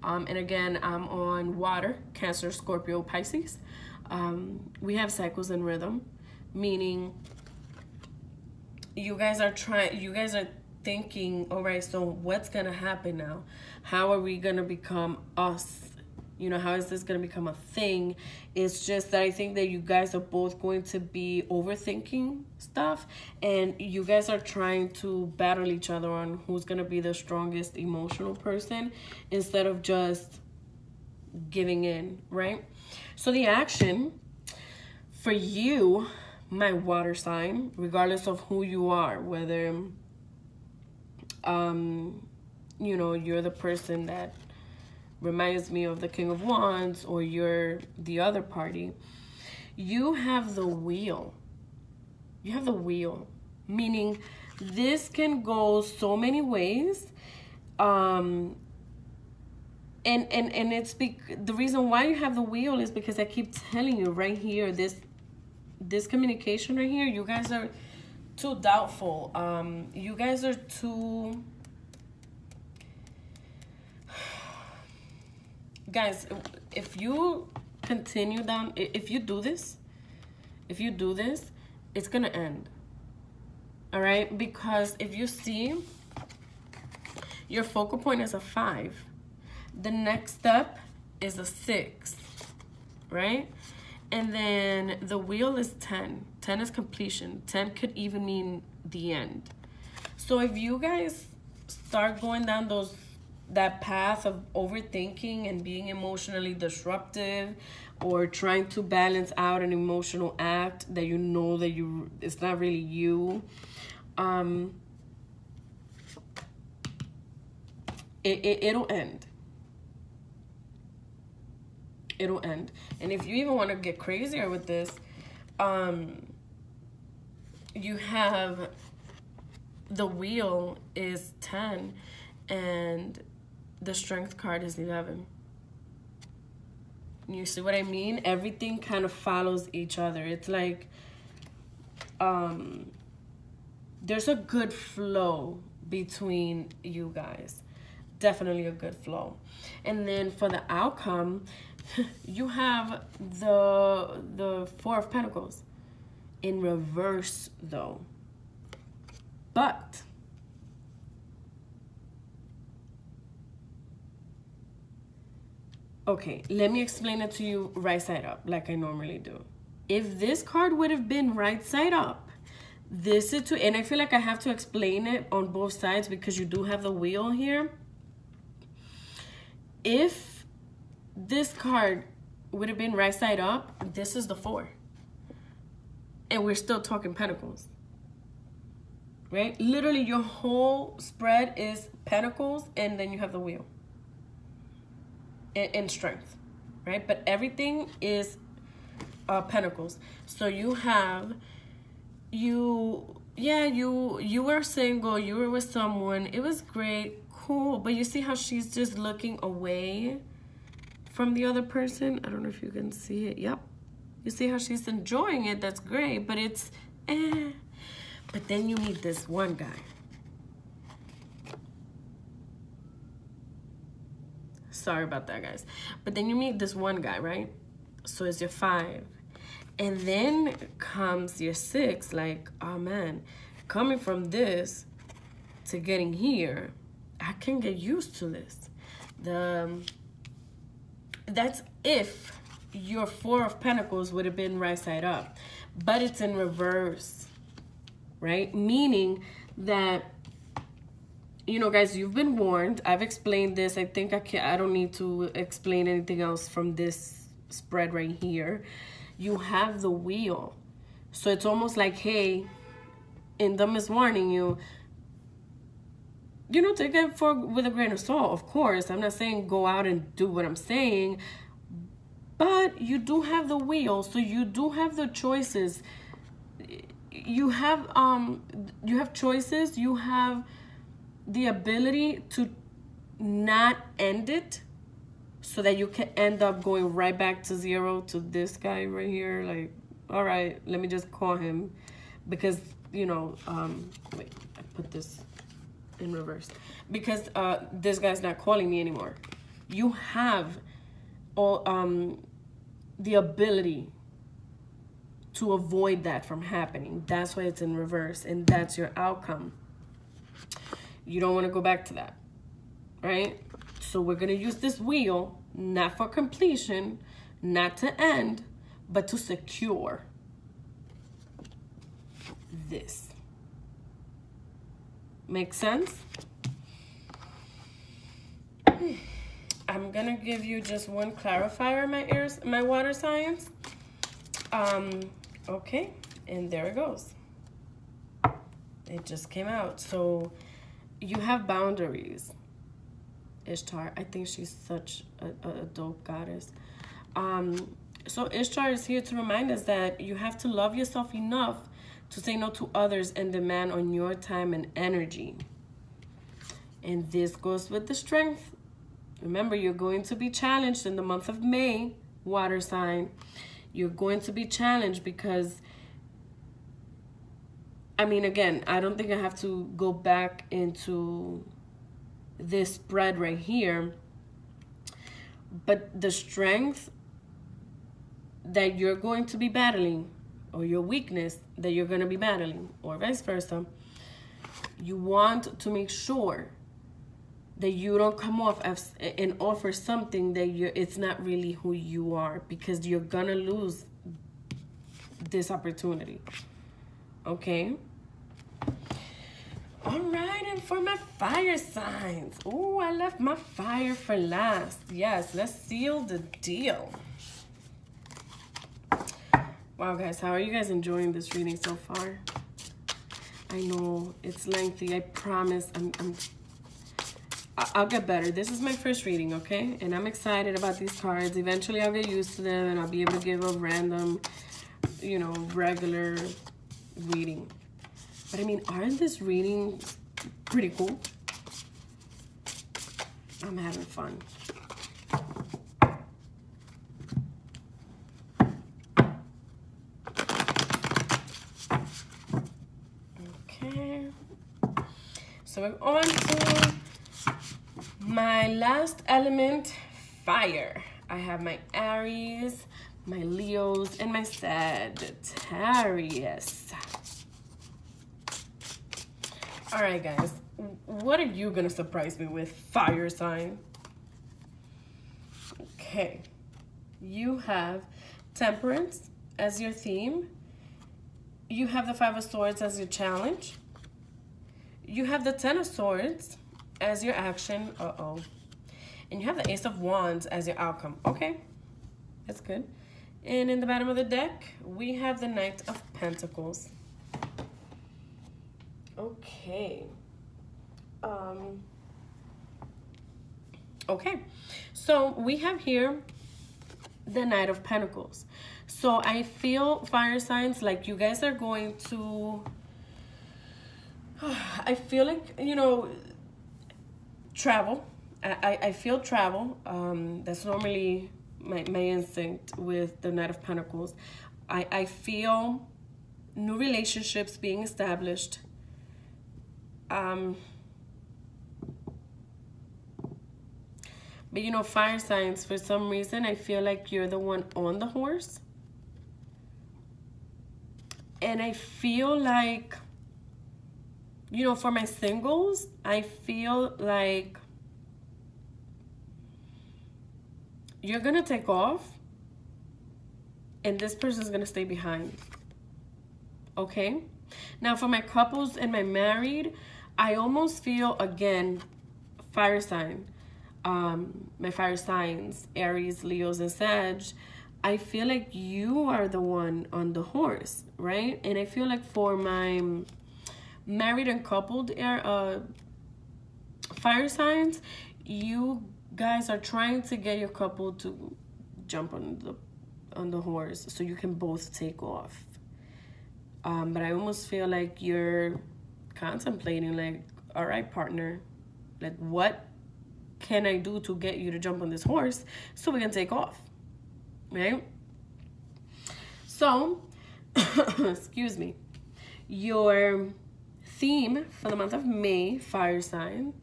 and again, I'm on water, Cancer, Scorpio, Pisces. We have cycles and rhythm, meaning you guys are thinking, all right, so what's gonna happen now? How are we gonna become us? You know, how is this gonna become a thing? It's just that I think that you guys are both going to be overthinking stuff, and you guys are trying to battle each other on who's gonna be the strongest emotional person instead of just giving in, right? So the action for you, my water sign, regardless of who you are, whether you know, you're the person that reminds me of the King of Wands, or you're the other party, you have the wheel. You have the wheel, meaning this can go so many ways. And it's the reason why you have the wheel is because I keep telling you right here, this communication right here, you guys are too doubtful. You guys are too... Guys, if you continue down, if you do this, it's gonna end. All right? Because if you see, your focal point is a 5. The next step is a 6, right? And then the wheel is 10. 10 is completion. 10 could even mean the end. So if you guys start going down that path of overthinking and being emotionally disruptive, or trying to balance out an emotional act that you know that it's not really you, it'll end. It'll end. And if you even want to get crazier with this, you have the wheel is 10 and the strength card is 11. You see what I mean? Everything kind of follows each other. It's like there's a good flow between you guys. Definitely a good flow. And then for the outcome, you have the 4 of Pentacles in reverse though. But okay, let me explain it to you right side up like I normally do. If this card would have been right side up, this is to, and I feel like I have to explain it on both sides because you do have the wheel here. If this card would have been right side up, this is the 4. And we're still talking Pentacles. Right? Literally your whole spread is Pentacles and then you have the wheel. And strength. Right? But everything is Pentacles. So you have, you were single, you were with someone, it was great, cool, but you see how she's just looking away from the other person? I don't know if you can see it. Yep. You see how she's enjoying it? That's great, but it's But then you meet this one guy. Sorry about that, guys. But then you meet this one guy, right? So it's your 5. And then comes your 6, like, oh man, coming from this to getting here, I can get used to this. That's if your 4 of Pentacles would have been right side up, but it's in reverse, right? Meaning that, you know, guys, you've been warned. I've explained this. I think I don't need to explain anything else from this spread right here. You have the wheel. So it's almost like, hey, Indum is warning you, you know, take it with a grain of salt, of course. I'm not saying go out and do what I'm saying, but you do have the wheel, so you do have the choices. You have choices. You have the ability to not end it so that you can end up going right back to 0 to this guy right here. Like, all right, let me just call him because, you know, wait, I put this in reverse because this guy's not calling me anymore. You have all the ability to avoid that from happening. That's why it's in reverse, and that's your outcome. You don't want to go back to that, right? So we're going to use this wheel, not for completion, not to end, but to secure this. Make sense? I'm going to give you just one clarifier, my water signs. Okay, and there it goes. It just came out. So you have boundaries, Ishtar. I think she's such a dope goddess. So Ishtar is here to remind us that you have to love yourself enough to say no to others and demand on your time and energy. And this goes with the strength. Remember, you're going to be challenged in the month of May, water sign. You're going to be challenged because, I mean, again, I don't think I have to go back into this spread right here, but the strength that you're going to be battling, or your weakness that you're going to be battling, or vice versa, you want to make sure that you don't come off as and offer something that it's not really who you are, because you're gonna lose this opportunity. Okay? All right, and for my fire signs. Oh, I left my fire for last. Yes, let's seal the deal. Wow, guys, how are you guys enjoying this reading so far? I know it's lengthy. I promise I'll get better. This is my first reading, okay? And I'm excited about these cards. Eventually, I'll get used to them and I'll be able to give a random, you know, regular reading. But I mean, aren't these readings pretty cool? I'm having fun. Okay. So we're on to my last element, fire. I have my Aries, my Leos, and my Sagittarius. All right, guys, what are you gonna surprise me with, fire sign? Okay, you have Temperance as your theme. You have the Five of Swords as your challenge. You have the Ten of Swords as your action. And you have the Ace of Wands as your outcome. Okay, that's good. And in the bottom of the deck, we have the Knight of Pentacles. Okay. Okay, so we have here the Knight of Pentacles. So I feel, fire signs, like you guys are going to, I feel like, you know, travel. I feel travel. That's normally my instinct with the Knight of Pentacles. I feel new relationships being established. But you know, fire signs, for some reason, I feel like you're the one on the horse. And I feel like, you know, for my singles, I feel like you're going to take off and this person's going to stay behind. Okay? Now, for my couples and my married, I almost feel, again, fire sign. My fire signs, Aries, Leos, and Sag, I feel like you are the one on the horse, right? And I feel like for my married and coupled fire signs, you guys are trying to get your couple to jump on the horse so you can both take off. But I almost feel like you're contemplating, like, all right, partner, like, what can I do to get you to jump on this horse so we can take off, right? So, excuse me, your theme for the month of May, fire sign,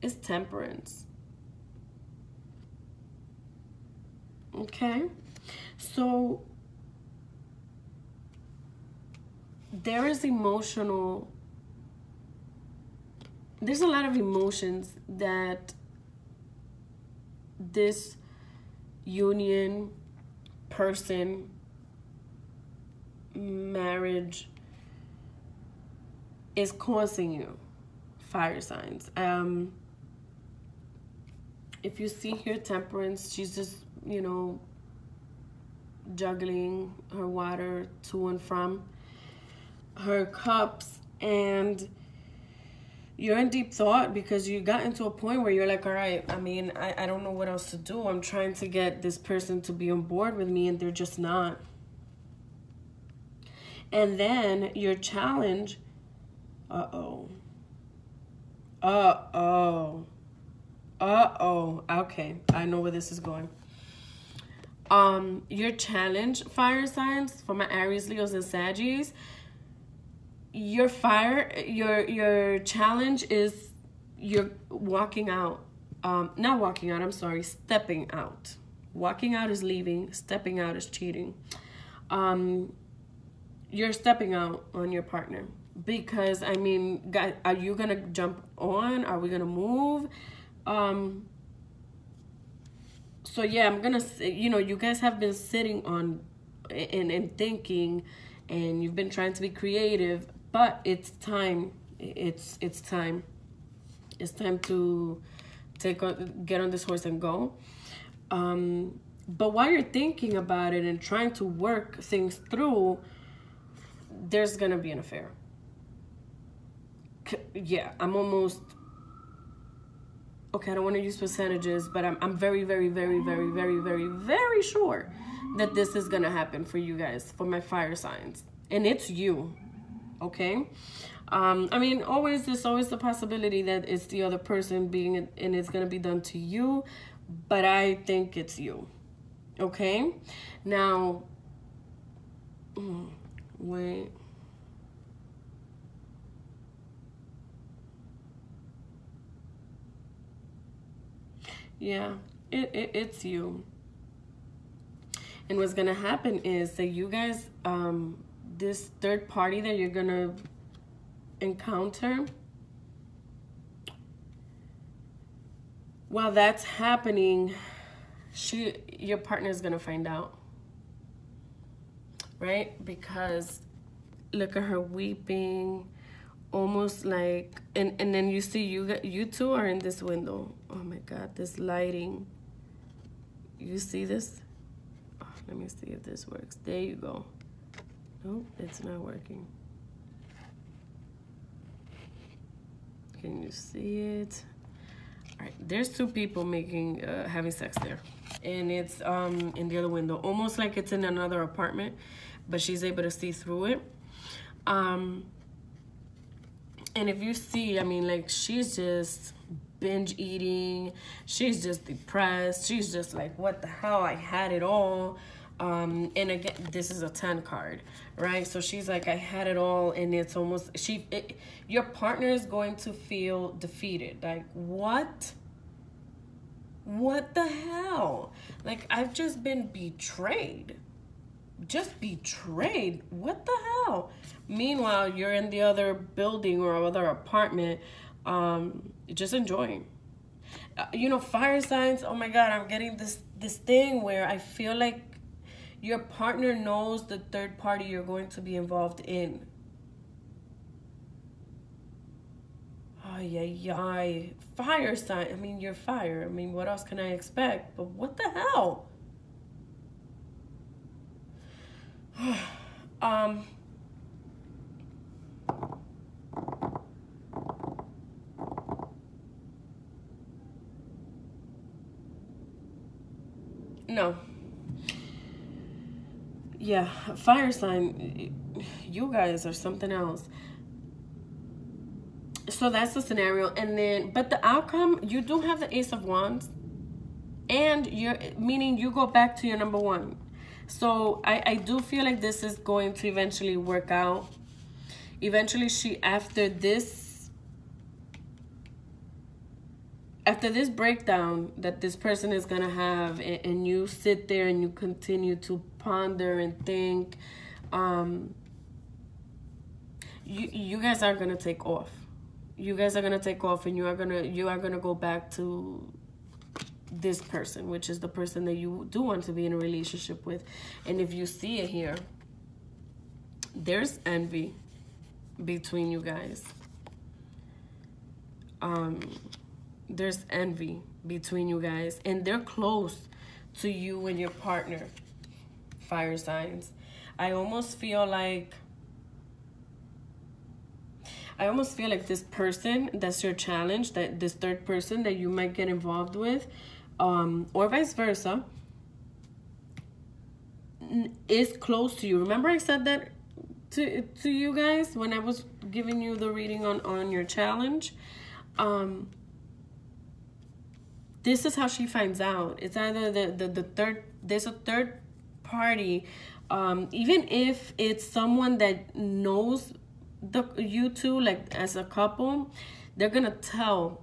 is Temperance. Okay, so there is there's a lot of emotions that this union, person, marriage is causing you, fire signs. If you see here Temperance, she's just, you know, juggling her water to and from her cups, and you're in deep thought because you got into a point where you're like, all right, I mean, I don't know what else to do. I'm trying to get this person to be on board with me and they're just not. And then your challenge, okay, I know where this is going. Your challenge, fire signs, for my Aries, Leos, and Saggies, your challenge is you're walking out. Not walking out, I'm sorry, stepping out. Walking out is leaving, stepping out is cheating. You're stepping out on your partner because, I mean, guys, are you gonna jump on? Are we gonna move? So yeah, I'm gonna say, you guys have been sitting on and thinking, and you've been trying to be creative, but it's time. It's time. It's time to get on this horse and go. But while you're thinking about it and trying to work things through, there's gonna be an affair. Yeah, I'm almost okay. I don't want to use percentages, but I'm very, very, very, very, very, very, very sure that this is gonna happen for you guys, for my fire signs, and it's you. Okay. I mean, there's always the possibility that it's the other person and it's gonna be done to you, but I think it's you. Okay. Now, wait. Yeah, it's you. And what's gonna happen is that you guys, this third party that you're gonna encounter, while that's happening, your partner is gonna find out, right? Because look at her weeping, almost like, and then you see you two are in this window. Oh my God, this lighting. You see this? Oh, let me see if this works. There you go. Nope, it's not working. Can you see it? All right, there's two people having sex there, and it's in the other window, almost like it's in another apartment, but she's able to see through it. And if you see, I mean, like, she's just binge eating, she's just depressed, she's just like, what the hell, I had it all. And again, this is a 10 card, right? So she's like, I had it all, and it's almost, your partner is going to feel defeated. Like, what the hell? Like, I've just been betrayed. Just betrayed. What the hell? Meanwhile, you're in the other building or other apartment, just enjoying. Fire signs, oh my God, I'm getting this thing where I feel like your partner knows the third party you're going to be involved in. Ay. Fire sign. I mean, you're fire. I mean, what else can I expect? But what the hell? No. Yeah, fire sign, you guys are something else. So that's the scenario. And then, but the outcome, you do have the Ace of Wands, and meaning you go back to your number one. So I do feel like this is going to eventually work out. Eventually, after this breakdown that this person is gonna have, and you sit there and you continue to ponder and think, you guys are gonna take off. You guys are gonna take off, and you are gonna go back to this person, which is the person that you do want to be in a relationship with. And if you see it here, there's envy between you guys. There's envy between you guys, and they're close to you and your partner, fire signs. I almost feel like this person that's your challenge, that this third person that you might get involved with, or vice versa, is close to you. Remember I said that to you guys when I was giving you the reading on your challenge? This is how she finds out. It's either there's a third party, even if it's someone that knows you two, like as a couple, they're gonna tell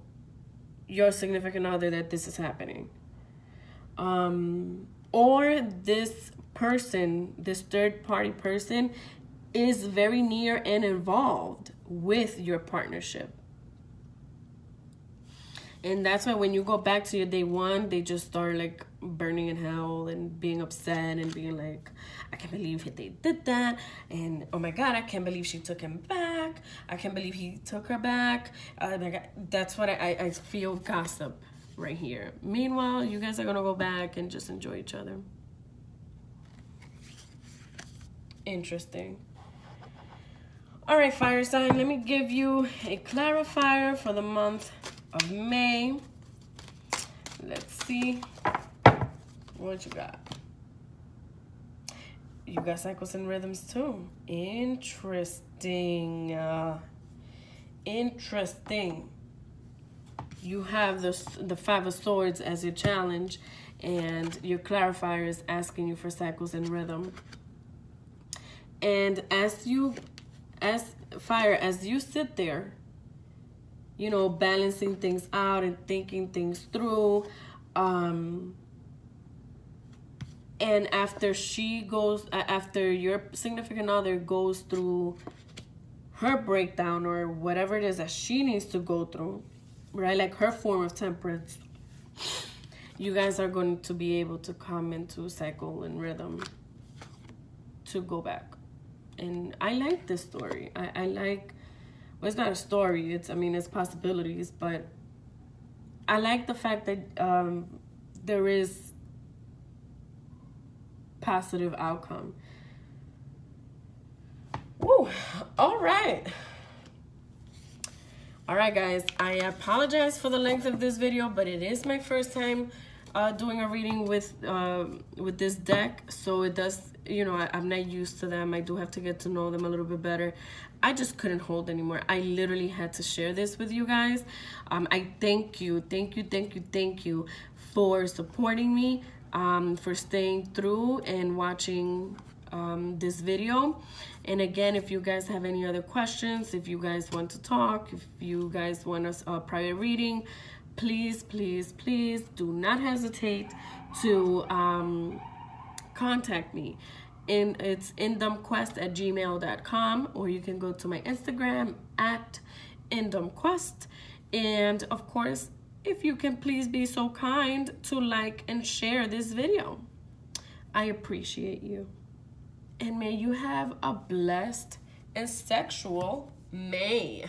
your significant other that this is happening. Or this person, this third party person, is very near and involved with your partnership. And that's why when you go back to your day one, they just start like burning in hell and being upset and being like, I can't believe they did that. And oh my God, I can't believe she took him back. I can't believe he took her back. Oh my God. That's what I feel gossip right here. Meanwhile, you guys are going to go back and just enjoy each other. Interesting. All right, fire sign, let me give you a clarifier for the month of May. Let's see what you got. You got cycles and rhythms too. Interesting. Interesting. You have the Five of Swords as your challenge, and your clarifier is asking you for cycles and rhythm. And as you sit there, you know, balancing things out and thinking things through, and after your significant other goes through her breakdown or whatever it is that she needs to go through, right, like her form of temperance, you guys are going to be able to come into cycle and rhythm to go back. And I like this story. I like, well, it's not a story, it's possibilities, but I like the fact that there is positive outcome. Woo. All right, guys, I apologize for the length of this video, but it is my first time doing a reading with this deck, so it does, you know, I'm not used to them. I do have to get to know them a little bit better. I just couldn't hold anymore. I literally had to share this with you guys. I thank you for supporting me, for staying through and watching this video. And again, if you guys have any other questions, if you guys want to talk, if you guys want a private reading, please do not hesitate to contact me. And it's indumquest@gmail.com, or you can go to my Instagram @indumquest. And of course, if you can please be so kind to like and share this video. I appreciate you. And may you have a blessed and sexual May.